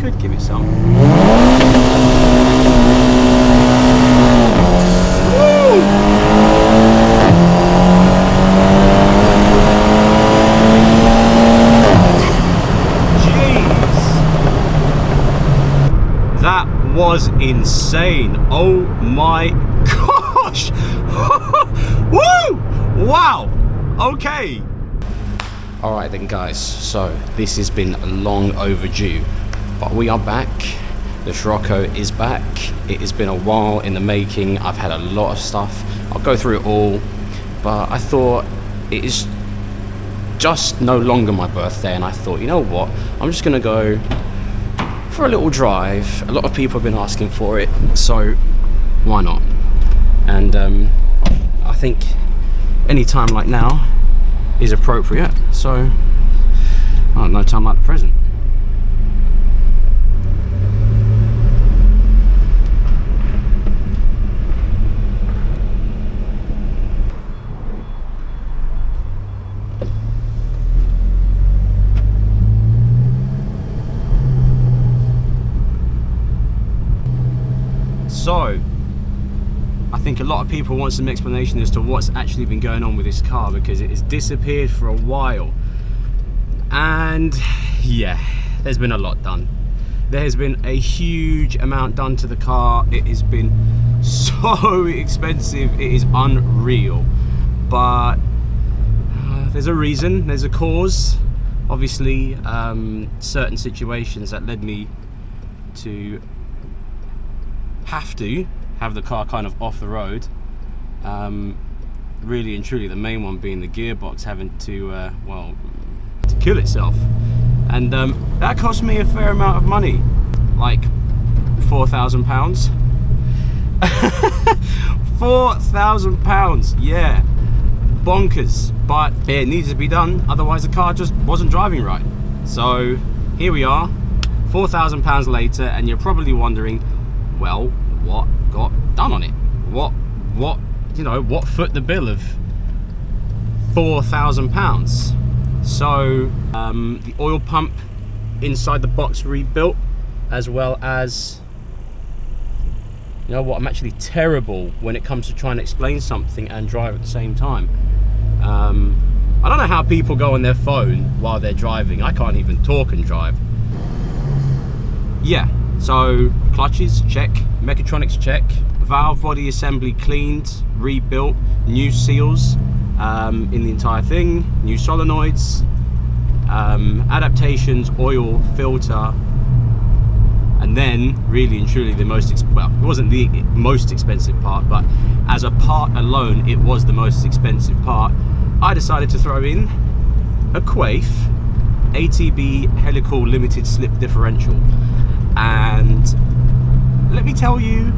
Should give it some. That was insane. Oh my gosh. Woo! Wow. Okay. Alright then guys, so this has been long overdue, but we are back. The Scirocco is back. It has been a while in the making. I've had a lot of stuff. I'll go through it all, but I thought it is just no longer my birthday, and I thought, you know what, I'm just gonna go for a little drive. A lot of people have been asking for it, so why not? And I think any time like now is appropriate, so no time like the present. So, I think a lot of people want some explanation as to what's actually been going on with this car, because it has disappeared for a while. And yeah, there's been a lot done. There has been a huge amount done to the car. It has been so expensive, it is unreal. But there's a reason, there's a cause. Obviously, certain situations that led me to have the car kind of off the road. Really and truly, the main one being the gearbox having to, well, to kill itself. And that cost me a fair amount of money, like £4,000. £4,000, yeah, bonkers. But it needed to be done, otherwise the car just wasn't driving right. So here we are, £4,000 later, and you're probably wondering, well, what got done on it? What you know, what foot the bill of £4,000? So the oil pump inside the box rebuilt, as well as, you know what, I'm actually terrible when it comes to trying to explain something and drive at the same time. I don't know how people go on their phone while they're driving. I can't even talk and drive. Yeah, so clutches, check. Mechatronics, check. Valve body assembly cleaned, rebuilt, new seals in the entire thing, new solenoids, adaptations, oil, filter, and then really and truly the most, well, it wasn't the most expensive part, but as a part alone, it was the most expensive part. I decided to throw in a Quaife ATB helical limited slip differential, and let me tell you,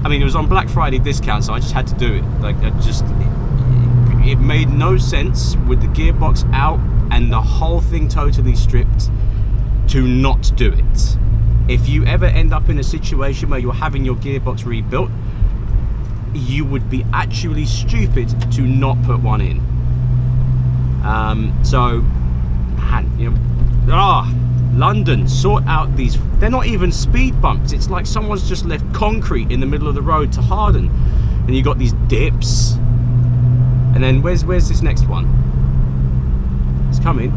I mean, it was on Black Friday discount, so I just had to do it. Like, it made no sense with the gearbox out and the whole thing totally stripped to not do it. If you ever end up in a situation where you're having your gearbox rebuilt, you would be actually stupid to not put one in. So, man, you know, London, sort out these, they're not even speed bumps. It's like someone's just left concrete in the middle of the road to harden. And you got these dips. And then where's this next one? It's coming.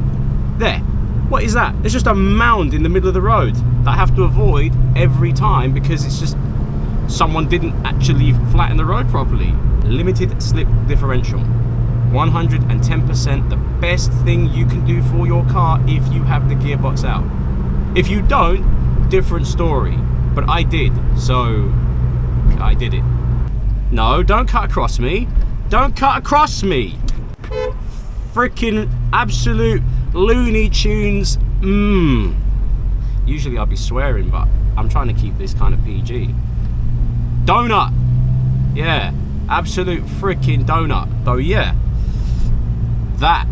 There. What is that? It's just a mound in the middle of the road that I have to avoid every time because it's just someone didn't actually flatten the road properly. Limited slip differential. 110% the best thing you can do for your car if you have the gearbox out. If you don't, different story. But I did, so I did it. No, don't cut across me. Don't cut across me. Freaking absolute Looney Tunes. Usually I'll be swearing, but I'm trying to keep this kind of PG. Donut. Yeah, absolute freaking donut. So yeah, that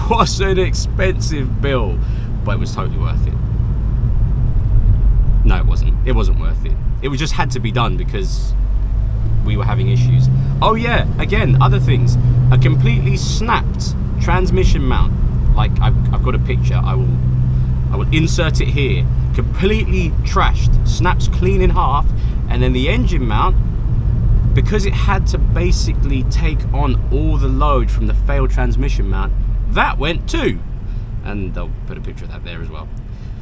was an expensive bill, but it was totally worth it. No, it wasn't. It wasn't worth it. It just had to be done because we were having issues. Oh yeah, again, other things. A completely snapped transmission mount. Like, I've got a picture. I will I will insert it here. Completely trashed, snaps clean in half, and then the engine mount, because it had to basically take on all the load from the failed transmission mount, that went too. And they'll put a picture of that there as well.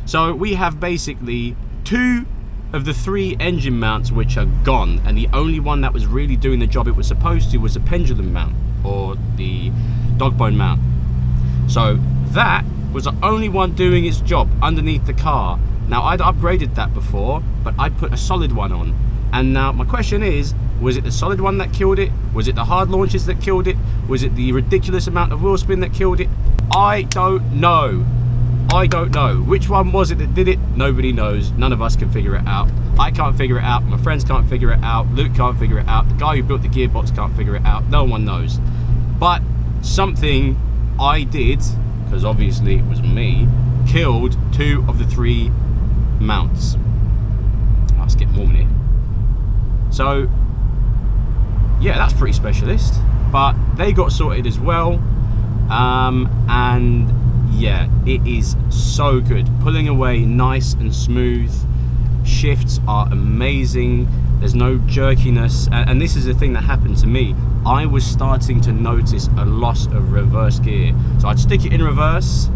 So we have basically 2 of the 3 engine mounts which are gone, and the only one that was really doing the job it was supposed to was a pendulum mount, or the dog bone mount. So that was the only one doing its job underneath the car. Now, I'd upgraded that before, but I put a solid one on. And now my question is, was it the solid one that killed it? Was it the hard launches that killed it? Was it the ridiculous amount of wheel spin that killed it? I don't know. I don't know. Which one was it that did it? Nobody knows. None of us can figure it out. I can't figure it out. My friends can't figure it out. Luke can't figure it out. The guy who built the gearbox can't figure it out. No one knows. But something I did, because obviously it was me, killed 2 of the 3 mounts. Let's get warm in here. So yeah, that's pretty specialist, but they got sorted as well. And yeah, it is so good, pulling away nice and smooth. Shifts are amazing. There's no jerkiness, and this is the thing that happened to me. I was starting to notice a loss of reverse gear, so I'd stick it in reverse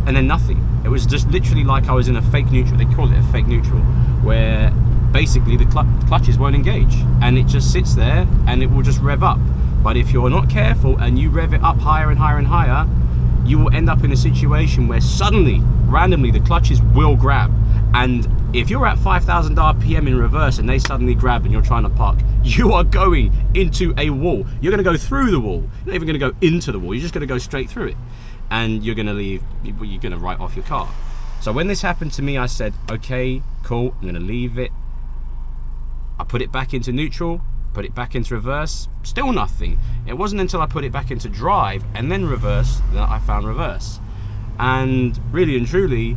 and then nothing. It was just literally like I was in a fake neutral. They call it a fake neutral, where basically the clutches won't engage, and it just sits there and it will just rev up. But if you're not careful and you rev it up higher and higher and higher, you will end up in a situation where suddenly, randomly, the clutches will grab. And if you're at 5,000 RPM in reverse and they suddenly grab and you're trying to park, you are going into a wall. You're going to go through the wall. You're not even going to go into the wall. You're just going to go straight through it. And you're going to leave, you're going to write off your car. So when this happened to me, I said, okay, cool, I'm going to leave it. I put it back into neutral, put it back into reverse, still nothing. It wasn't until I put it back into drive and then reverse that I found reverse. And really and truly,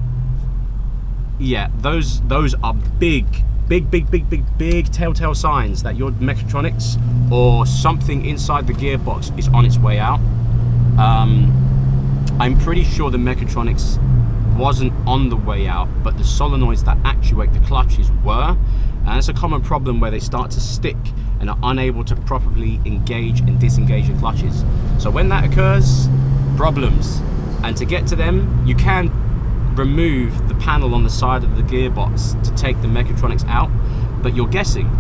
yeah, those are big telltale signs that your mechatronics or something inside the gearbox is on its way out. I'm pretty sure the mechatronics wasn't on the way out, but the solenoids that actuate the clutches were. And it's a common problem where they start to stick and are unable to properly engage and disengage the clutches. So when that occurs, problems. And to get to them, you can remove the panel on the side of the gearbox to take the mechatronics out, but you're guessing.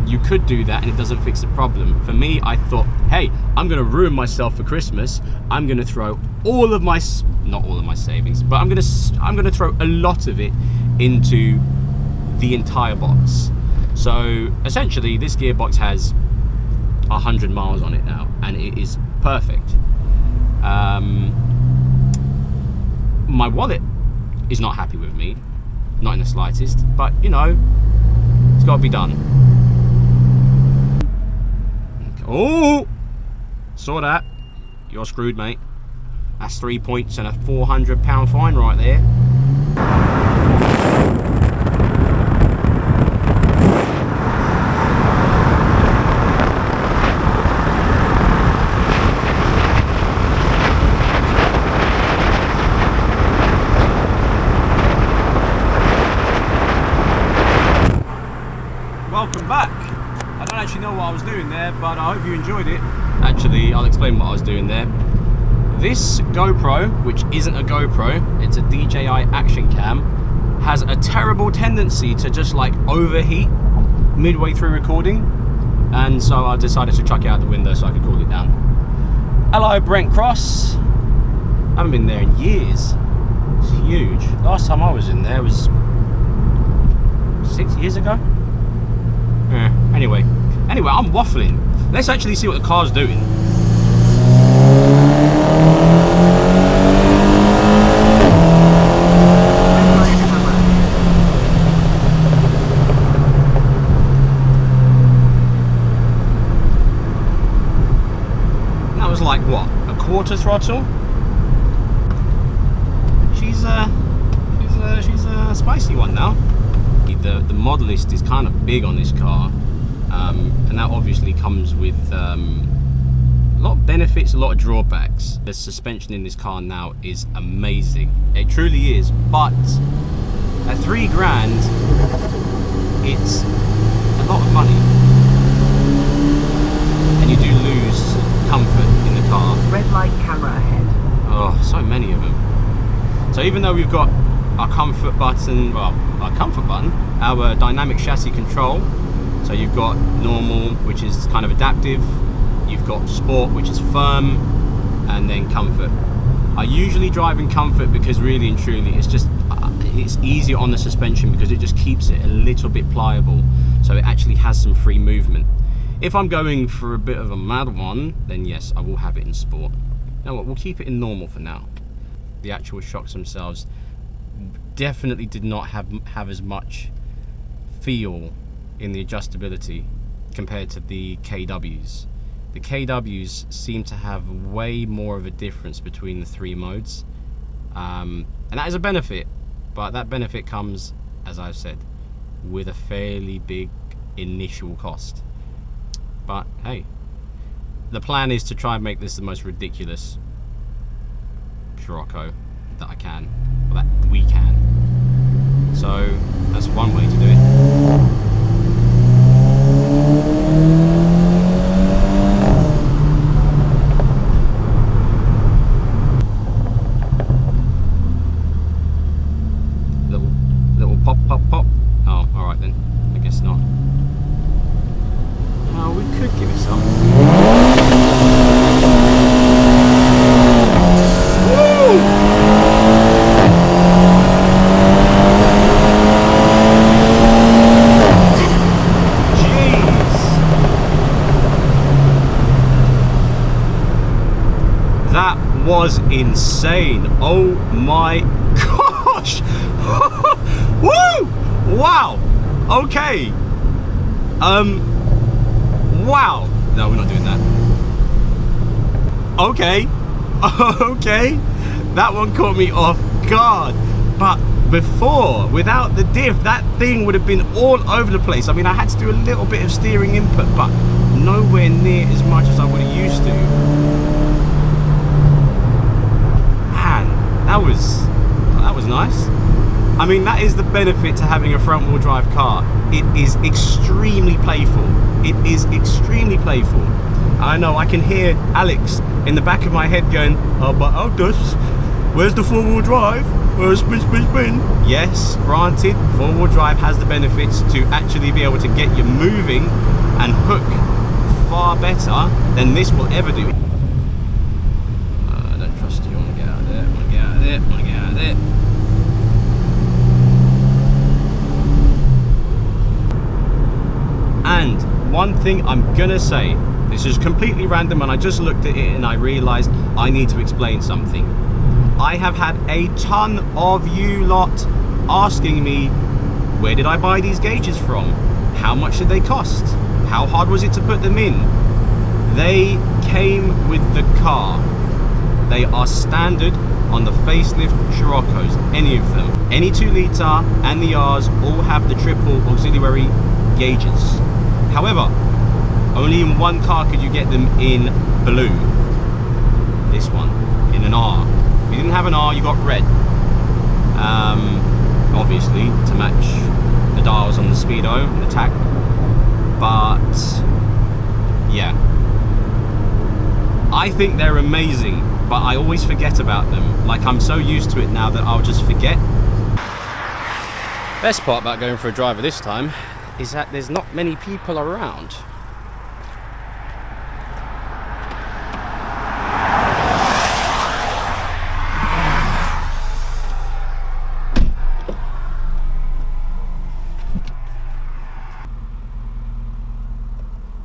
You could do that and it doesn't fix the problem. For me, I thought, hey, I'm gonna ruin myself for Christmas. I'm gonna throw all of my, not all of my savings, but I'm gonna throw a lot of it into the entire box. So essentially this gearbox has 100 miles on it now, and it is perfect. My wallet is not happy with me, not in the slightest, but you know, it's got to be done. Oh, saw that. You're screwed, mate. That's 3 points and a £400 fine right there. Welcome back. I don't actually know what I was doing there, but I hope you enjoyed it. Actually, I'll explain what I was doing there. This GoPro, which isn't a GoPro, it's a DJI action cam, has a terrible tendency to just like overheat midway through recording, and so I decided to chuck it out the window so I could cool it down. Hello, Brent Cross. I haven't been there in years. It's huge. Last time I was in there was 6 years ago. Anyway, I'm waffling. Let's actually see what the car's doing. That was like what, a quarter throttle? She's a spicy one now. The mod list is kind of big on this car, and that obviously comes with A lot of benefits, a lot of drawbacks. The suspension in this car now is amazing. It truly is, but at 3 grand, it's a lot of money. And you do lose comfort in the car. Red light camera ahead. Oh, so many of them. So even though we've got our comfort button, well, our comfort button, our dynamic chassis control, so you've got normal, which is kind of adaptive, you've got sport, which is firm, and then comfort. I usually drive in comfort because really and truly it's just it's easier on the suspension because it just keeps it a little bit pliable, so it actually has some free movement. If I'm going for a bit of a mad one, then yes, I will have it in sport. You know what, we'll keep it in normal for now. The actual shocks themselves definitely did not have as much feel in the adjustability compared to the KWs. The KWs seem to have way more of a difference between the 3 modes, and that is a benefit, but that benefit comes, as I've said, with a fairly big initial cost. But hey, the plan is to try and make this the most ridiculous Scirocco that I can, or that we can. So that's one way to do it. Little pop, pop, pop. Oh, all right then. I guess not. Oh, we could give it some. That was insane. Oh my gosh. Woo! Wow. Okay. Wow. No, we're not doing that. Okay. Okay. That one caught me off guard. But before, without the diff, that thing would have been all over the place. I mean, I had to do a little bit of steering input, but nowhere near as much as I would have used to. That was nice. I mean, that is the benefit to having a front wheel drive car. It is extremely playful. It is extremely playful. I know I can hear Alex in the back of my head going, oh, but Aldous, where's the 4-wheel drive? Where's spin, spin, spin? Yes, granted, 4-wheel drive has the benefits to actually be able to get you moving and hook far better than this will ever do. I don't trust you. I want to get out of there. I want to get out of there. I want to get out of there. And one thing I'm gonna say, this is completely random, and I just looked at it and I realized I need to explain something. I have had a ton of you lot asking me, where did I buy these gauges from? How much did they cost? How hard was it to put them in? They came with the car. They are standard on the facelift Sciroccos, any of them. Any 2 litre and the R's all have the triple auxiliary gauges. However, only in one car could you get them in blue. This one, in an R. If you didn't have an R, you got red. Obviously, to match the dials on the Speedo and the tack. But, yeah. I think they're amazing, but I always forget about them. Like, I'm so used to it now that I'll just forget. Best part about going for a drive this time is that there's not many people around.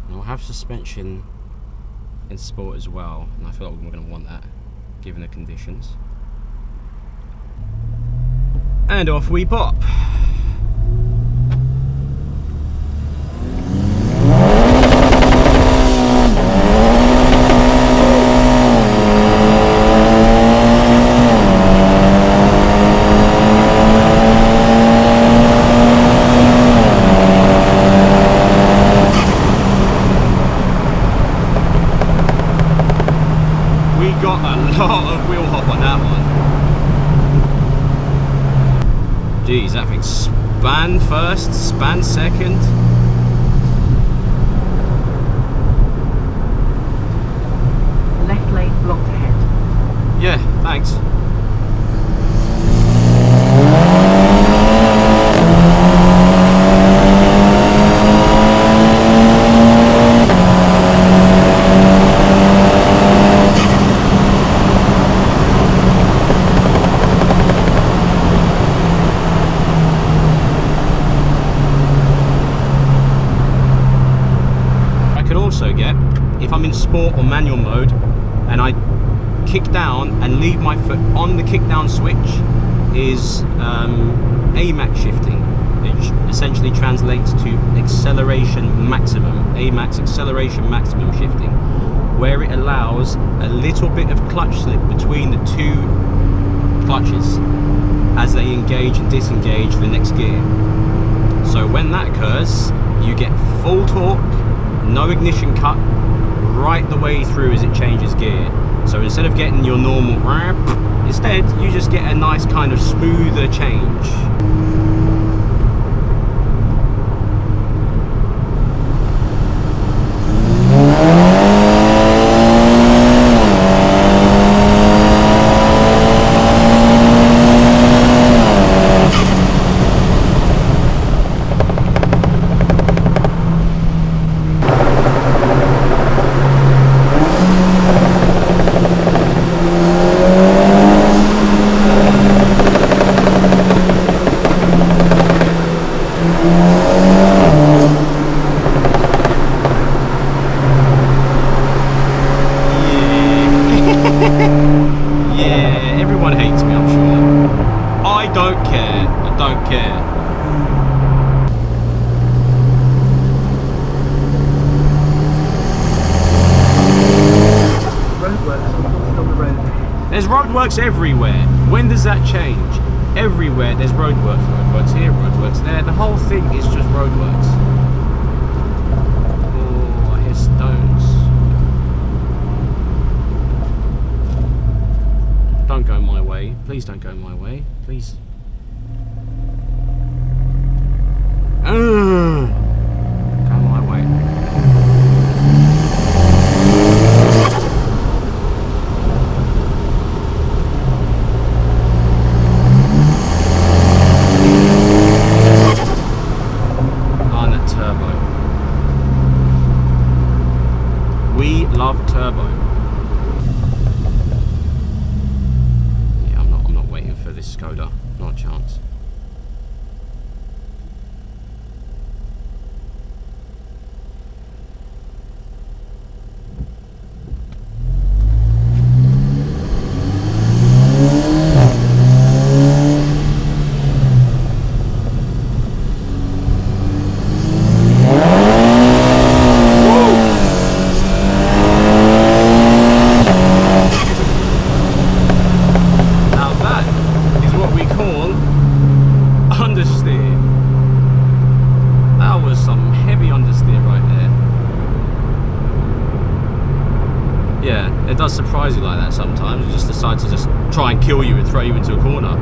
We'll have suspension in sport as well, and I feel like we're going to want that given the conditions. And off we pop. traffic. Span first, span second. Left lane blocked ahead. Yeah, thanks. If I'm in sport or manual mode and I kick down and leave my foot on the kick down switch, is AMAX shifting. It essentially translates to acceleration maximum, AMAX acceleration maximum shifting, where it allows a little bit of clutch slip between the two clutches as they engage and disengage the next gear. So when that occurs, you get full torque, no ignition cut, right the way through as it changes gear. So instead of getting your normal, instead you just get a nice kind of smoother change. There's roadworks everywhere. When does that change? Everywhere there's roadworks. Roadworks here, roadworks there. The whole thing is just roadworks. Oh, I hear stones. Don't go my way. Please don't go my way. Please. Go my way. Love turbo. Yeah, I'm not waiting for this Skoda. Not a chance. It does surprise you like that sometimes. It just decides to just try and kill you and throw you into a corner.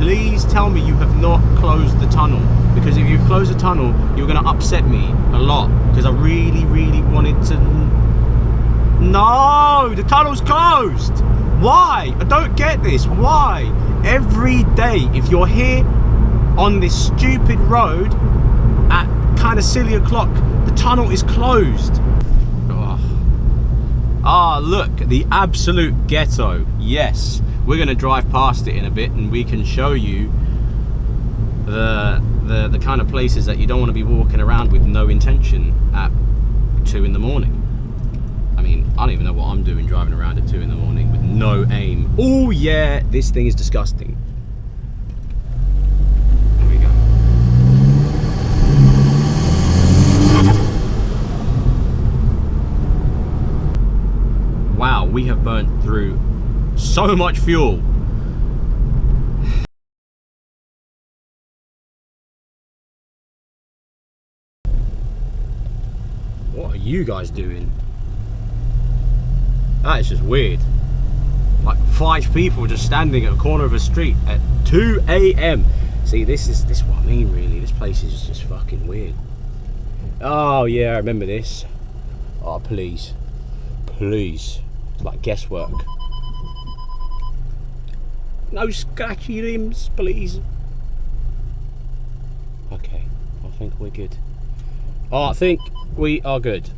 Please tell me you have not closed the tunnel. Because if you've closed the tunnel, you're going to upset me a lot. Because I really, really wanted to... No! The tunnel's closed! Why? I don't get this. Why? Every day, if you're here on this stupid road at kind of silly o'clock, the tunnel is closed. Ah, look, the absolute ghetto. Yes, we're going to drive past it in a bit and we can show you the kind of places that you don't want to be walking around with no intention at 2 in the morning. I mean, I don't even know what I'm doing driving around at 2 in the morning with no aim. Oh yeah, this thing is disgusting. There we go. Wow, we have burnt through so much fuel. What are you guys doing? That is just weird. Like 5 people just standing at a corner of a street at 2 a.m. See, this is what I mean, really. This place is just fucking weird. Oh yeah, I remember this. Oh please, please. It's like guesswork. No scratchy rims, please. Okay, I think we're good. Oh, I think we are good.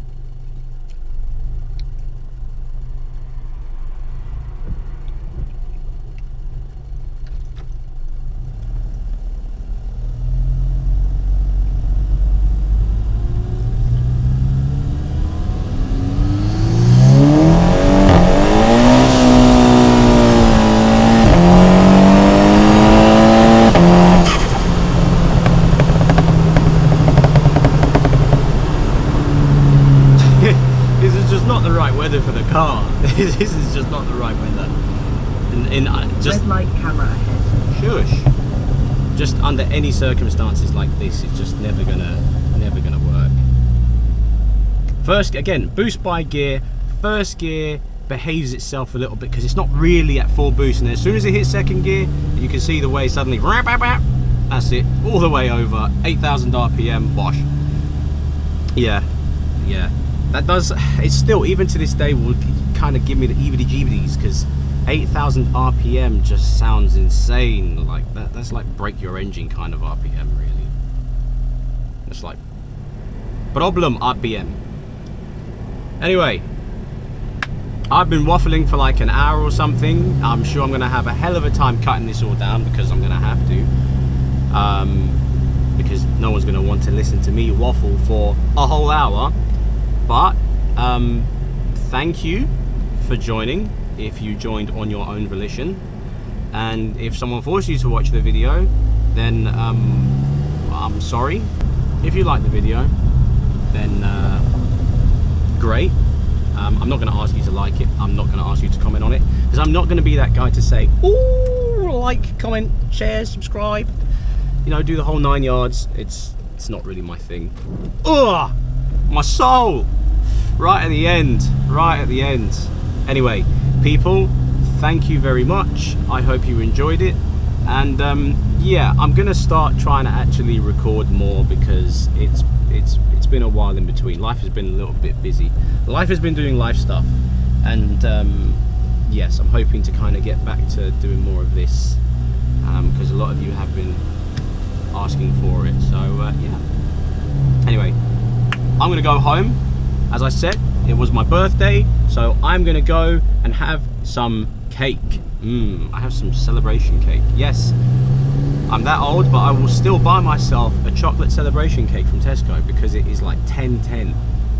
For the car. This is just not the right weather. Just red light camera ahead. Shush. Just under any circumstances like this, it's just never gonna work. First, again, boost by gear. First gear behaves itself a little bit because it's not really at full boost, and as soon as it hits second gear, you can see the way suddenly. That's it, all the way over 8,000 RPM. Bosh. Yeah. That does, it's still, even to this day, will kind of give me the eebity-jeebities, because 8,000 RPM just sounds insane. Like that's like break your engine kind of RPM, really. It's like problem RPM. Anyway, I've been waffling for like an hour or something. I'm sure I'm gonna have a hell of a time cutting this all down, because I'm gonna have to. Because no one's gonna want to listen to me waffle for a whole hour. But thank you for joining, if you joined on your own volition, and if someone forced you to watch the video, then I'm sorry. If you like the video, then great. I'm not going to ask you to like it. I'm not going to ask you to comment on it, because I'm not going to be that guy to say, ooh, like, comment, share, subscribe, you know, do the whole 9 yards. It's not really my thing. Ugh, my soul. Right at the end. Anyway, people, thank you very much. I hope you enjoyed it, and yeah, I'm gonna start trying to actually record more, because it's been a while in between. Life has been a little bit busy. Life has been doing life stuff, and yes, I'm hoping to kind of get back to doing more of this, because a lot of you have been asking for it. So yeah. Anyway, I'm gonna go home. As I said, it was my birthday, so I'm gonna go and have some cake. I have some celebration cake. Yes, I'm that old, but I will still buy myself a chocolate celebration cake from Tesco, because it is like 10.10.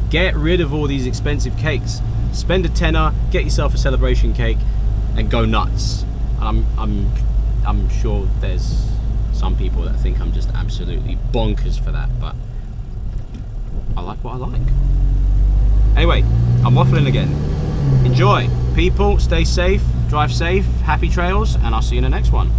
Get rid of all these expensive cakes. Spend a tenner, get yourself a celebration cake, and go nuts. I'm sure there's some people that think I'm just absolutely bonkers for that, but I like what I like. Anyway, I'm waffling again. Enjoy. People, stay safe, drive safe, happy trails, and I'll see you in the next one.